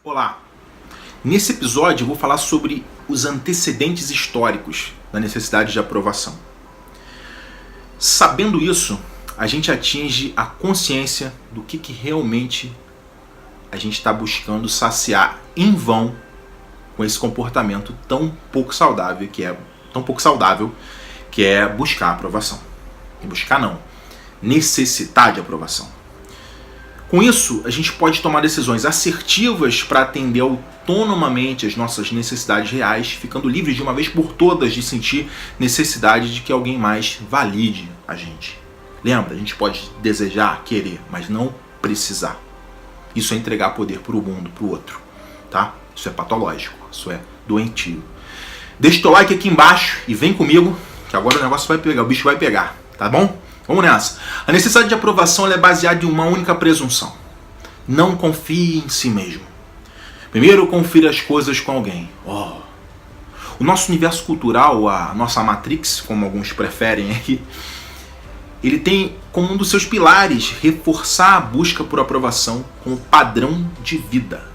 Olá! Nesse episódio eu vou falar sobre os antecedentes históricos da necessidade de aprovação. Sabendo isso, a gente atinge a consciência do que realmente a gente está buscando saciar em vão com esse comportamento tão pouco saudável que é buscar a aprovação. E buscar não, necessitar de aprovação. Com isso, a gente pode tomar decisões assertivas para atender autonomamente às nossas necessidades reais, ficando livres de uma vez por todas de sentir necessidade de que alguém mais valide a gente. Lembra, a gente pode desejar, querer, mas não precisar. Isso é entregar poder para o mundo, para o outro, tá? Isso é patológico, isso é doentio. Deixa o teu like aqui embaixo e vem comigo, que agora o negócio vai pegar, o bicho vai pegar, tá bom? Vamos nessa. A necessidade de aprovação ela é baseada em uma única presunção. Não confie em si mesmo. Primeiro, confira as coisas com alguém. O nosso universo cultural, a nossa Matrix, como alguns preferem aqui, ele tem como um dos seus pilares reforçar a busca por aprovação como padrão de vida.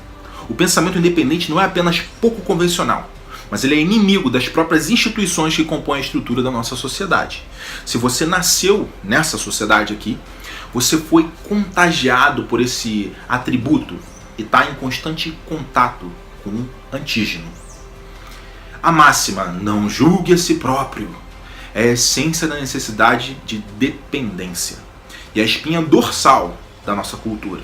O pensamento independente não é apenas pouco convencional, mas ele é inimigo das próprias instituições que compõem a estrutura da nossa sociedade. Se você nasceu nessa sociedade aqui, você foi contagiado por esse atributo e está em constante contato com um antígeno. A máxima, não julgue a si próprio, é a essência da necessidade de dependência e a espinha dorsal da nossa cultura.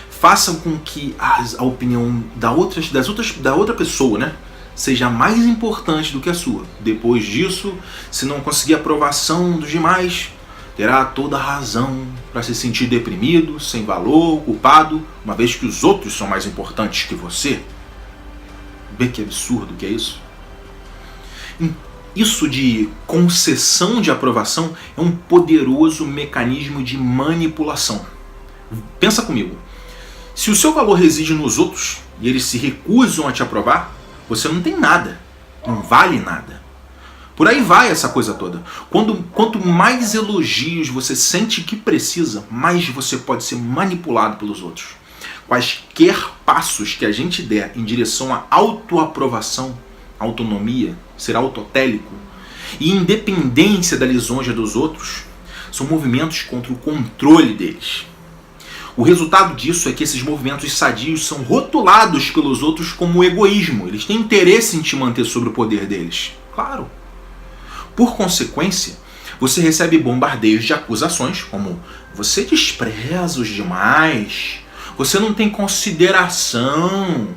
Façam com que a opinião da outra pessoa, seja mais importante do que a sua. Depois disso, se não conseguir a aprovação dos demais, terá toda a razão para se sentir deprimido, sem valor, culpado, uma vez que os outros são mais importantes que você. Vê que absurdo que é isso? Isso de concessão de aprovação é um poderoso mecanismo de manipulação. Pensa comigo. Se o seu valor reside nos outros e eles se recusam a te aprovar, você não tem nada, não vale nada. Por aí vai essa coisa toda. Quanto mais elogios você sente que precisa, mais você pode ser manipulado pelos outros. Quaisquer passos que a gente der em direção à autoaprovação, autonomia, ser autotélico e independência da lisonja dos outros, são movimentos contra o controle deles. O resultado disso é que esses movimentos sadios são rotulados pelos outros como egoísmo. Eles têm interesse em te manter sob o poder deles. Claro. Por consequência, você recebe bombardeios de acusações como você despreza os demais, você não tem consideração.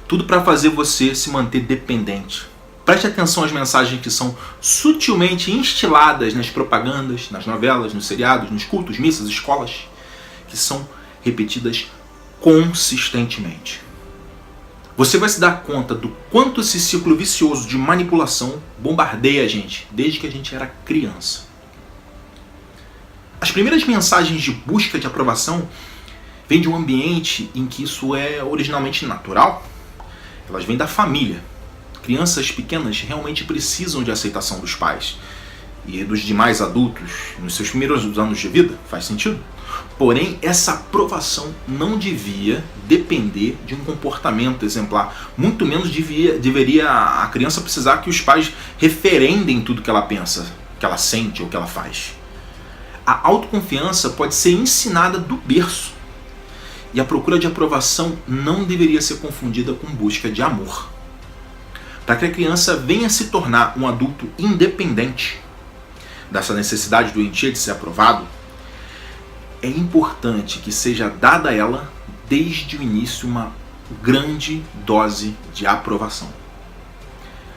Tudo para fazer você se manter dependente. Preste atenção às mensagens que são sutilmente instiladas nas propagandas, nas novelas, nos seriados, nos cultos, missas, escolas, que são repetidas consistentemente. Você vai se dar conta do quanto esse ciclo vicioso de manipulação bombardeia a gente desde que a gente era criança. As primeiras mensagens de busca de aprovação vêm de um ambiente em que isso é originalmente natural. Elas vêm da família. Crianças pequenas realmente precisam de aceitação dos pais e dos demais adultos nos seus primeiros anos de vida, faz sentido? Porém, essa aprovação não devia depender de um comportamento exemplar. Muito menos deveria a criança precisar que os pais referendem tudo que ela pensa, que ela sente ou que ela faz. A autoconfiança pode ser ensinada do berço. E a procura de aprovação não deveria ser confundida com busca de amor. Para que a criança venha se tornar um adulto independente dessa necessidade doentia de ser aprovado, é importante que seja dada a ela, desde o início, uma grande dose de aprovação.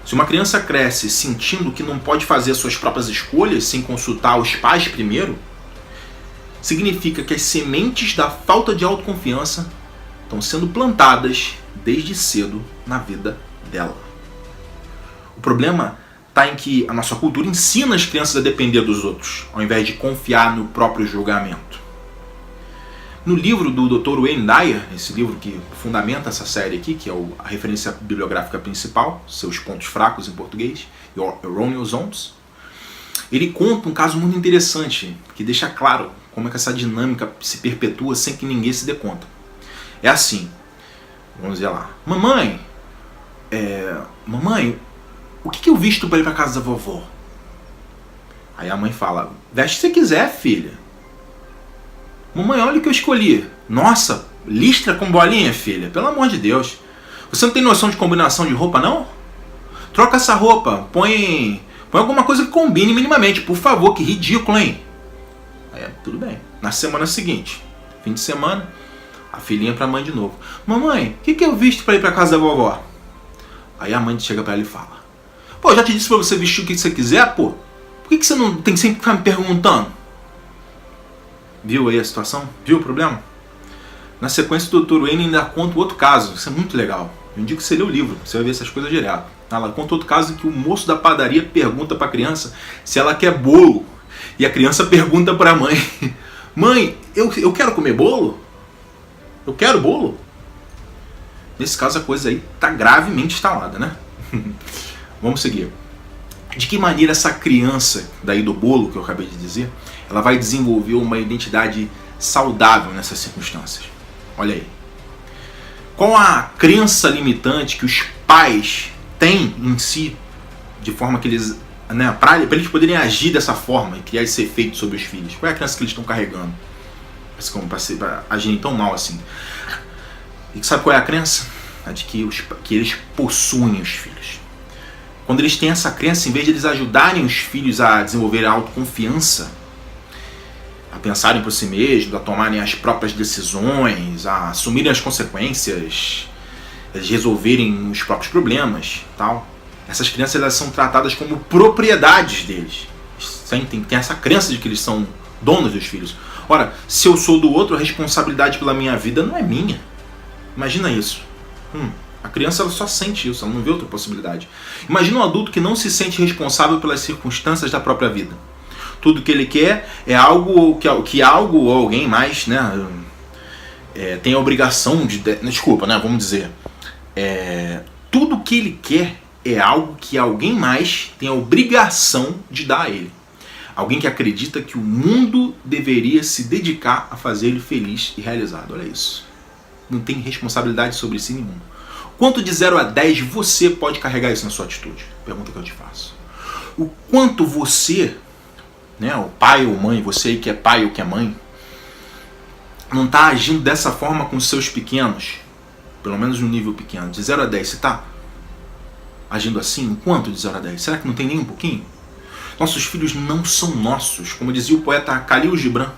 Se uma criança cresce sentindo que não pode fazer suas próprias escolhas sem consultar os pais primeiro, significa que as sementes da falta de autoconfiança estão sendo plantadas desde cedo na vida dela. O problema está em que a nossa cultura ensina as crianças a depender dos outros, ao invés de confiar no próprio julgamento. No livro do Dr. Wayne Dyer, esse livro que fundamenta essa série aqui, que é a referência bibliográfica principal, seus pontos fracos em português, Your Erroneous Zones, ele conta um caso muito interessante, que deixa claro como é que essa dinâmica se perpetua sem que ninguém se dê conta. É assim, vamos dizer lá, mamãe, o que eu visto para ir para casa da vovó? Aí a mãe fala, veste se você quiser, filha. Mamãe, olha o que eu escolhi. Nossa, listra com bolinha, filha, pelo amor de Deus. Você não tem noção de combinação de roupa, não? Troca essa roupa, põe alguma coisa que combine minimamente, por favor, que ridículo, hein? Aí, tudo bem. Na semana seguinte, fim de semana, a filhinha pra mãe de novo. Mamãe, o que eu visto pra ir pra casa da vovó? Aí a mãe chega pra ela e fala, pô, já te disse pra você vestir o que você quiser, pô? Por que você não tem que sempre ficar me perguntando? Viu aí a situação? Viu o problema? Na sequência, o Dr. Wayne ainda conta outro caso. Isso é muito legal. Eu indico que você lê o livro, você vai ver essas coisas direto. Ela conta outro caso em que o moço da padaria pergunta para a criança se ela quer bolo. E a criança pergunta para a mãe, mãe, eu quero comer bolo? Eu quero bolo? Nesse caso a coisa aí está gravemente instalada, né? Vamos seguir. De que maneira essa criança daí do bolo, que eu acabei de dizer, ela vai desenvolver uma identidade saudável nessas circunstâncias? Olha aí. Qual a crença limitante que os pais têm em si, de forma que eles, né, para eles poderem agir dessa forma e criar esse efeito sobre os filhos? Qual é a crença que eles estão carregando para agirem tão mal assim? E sabe qual é a crença? A de que eles possuem os filhos. Quando eles têm essa crença, em vez de eles ajudarem os filhos a desenvolver a autoconfiança, a pensarem por si mesmos, a tomarem as próprias decisões, a assumirem as consequências, a resolverem os próprios problemas, tal. Essas crianças, elas são tratadas como propriedades deles. Tem essa crença de que eles são donos dos filhos. Ora, se eu sou do outro, a responsabilidade pela minha vida não é minha. Imagina isso. A criança, ela só sente isso, ela não vê outra possibilidade. Imagina um adulto que não se sente responsável pelas circunstâncias da própria vida. Tudo que ele quer é algo que algo ou alguém mais, né, tem a obrigação de... Desculpa, né, vamos dizer. Tudo que ele quer é algo que alguém mais tem a obrigação de dar a ele. Alguém que acredita que o mundo deveria se dedicar a fazer ele feliz e realizado. Olha isso. Não tem responsabilidade sobre si nenhuma. Quanto de 0 a 10 você pode carregar isso na sua atitude? Pergunta que eu te faço. O quanto você, né, o pai ou mãe, você aí que é pai ou que é mãe, não está agindo dessa forma com os seus pequenos, pelo menos no nível pequeno, de 0 a 10, você está agindo assim? O quanto de 0 a 10? Será que não tem nem um pouquinho? Nossos filhos não são nossos, como dizia o poeta Khalil Gibran,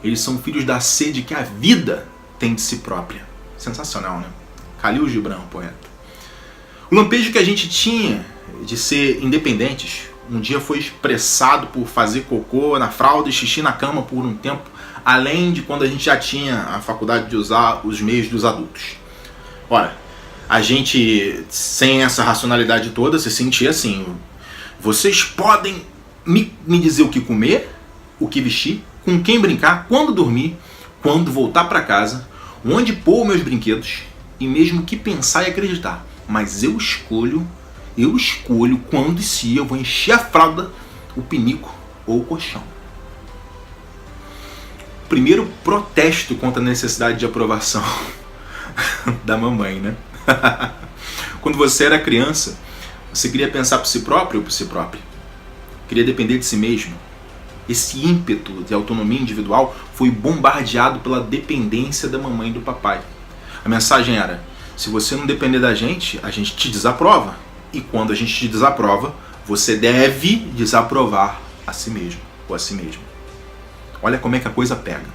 eles são filhos da sede que a vida tem de si própria. Sensacional, né? Khalil Gibran, o poeta. O lampejo que a gente tinha de ser independentes um dia foi expressado por fazer cocô na fralda e xixi na cama por um tempo, além de quando a gente já tinha a faculdade de usar os meios dos adultos. Ora, a gente, sem essa racionalidade toda, se sentia assim: vocês podem me dizer o que comer, o que vestir, com quem brincar, quando dormir, quando voltar para casa, onde pôr meus brinquedos, e mesmo o que pensar e acreditar. Mas eu escolho quando e se eu vou encher a fralda, o pinico ou o colchão. Primeiro protesto contra a necessidade de aprovação da mamãe, né? Quando você era criança, você queria pensar por si próprio ou por si própria? Queria depender de si mesmo? Esse ímpeto de autonomia individual foi bombardeado pela dependência da mamãe e do papai. A mensagem era: se você não depender da gente, a gente te desaprova. E quando a gente te desaprova, você deve desaprovar a si mesmo ou a si mesmo. Olha como é que a coisa pega.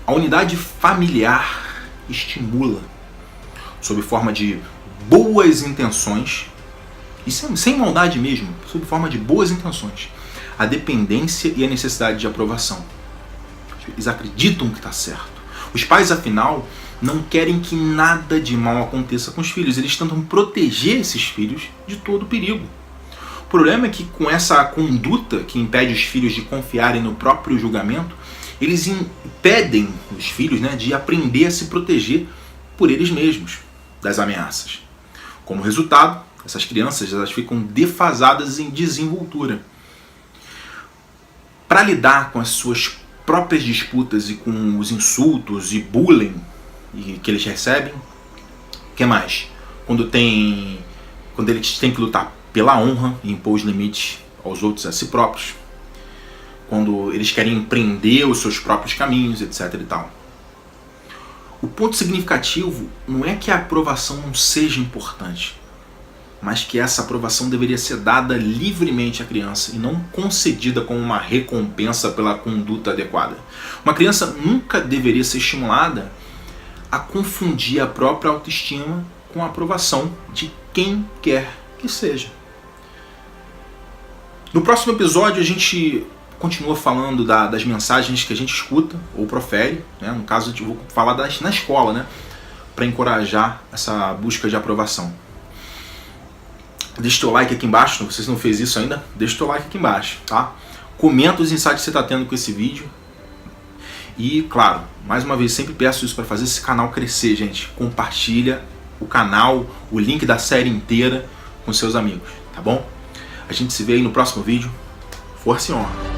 A unidade familiar estimula, sob forma de boas intenções, e sem maldade mesmo, sob forma de boas intenções, a dependência e a necessidade de aprovação. Eles acreditam que está certo. Os pais, afinal, não querem que nada de mal aconteça com os filhos. Eles tentam proteger esses filhos de todo perigo. O problema é que, com essa conduta que impede os filhos de confiarem no próprio julgamento, eles impedem os filhos, né, de aprender a se proteger por eles mesmos das ameaças. Como resultado, essas crianças, elas ficam defasadas em desenvoltura. Para lidar com as suas próprias disputas e com os insultos e bullying e que eles recebem. O que mais? Quando eles têm que lutar pela honra e impor os limites aos outros, a si próprios. Quando eles querem empreender os seus próprios caminhos, etc. e tal. O ponto significativo não é que a aprovação não seja importante, mas que essa aprovação deveria ser dada livremente à criança e não concedida como uma recompensa pela conduta adequada. Uma criança nunca deveria ser estimulada a confundir a própria autoestima com a aprovação de quem quer que seja. No próximo episódio a gente continua falando das mensagens que a gente escuta ou profere, né? No caso eu vou falar na escola, né? Para encorajar essa busca de aprovação. Deixa o teu like aqui embaixo, se você não fez isso ainda, deixa o teu like aqui embaixo, tá? Comenta os insights que você está tendo com esse vídeo. E, claro, mais uma vez, sempre peço isso para fazer esse canal crescer, gente. Compartilha o canal, o link da série inteira com seus amigos, tá bom? A gente se vê aí no próximo vídeo. Força e honra!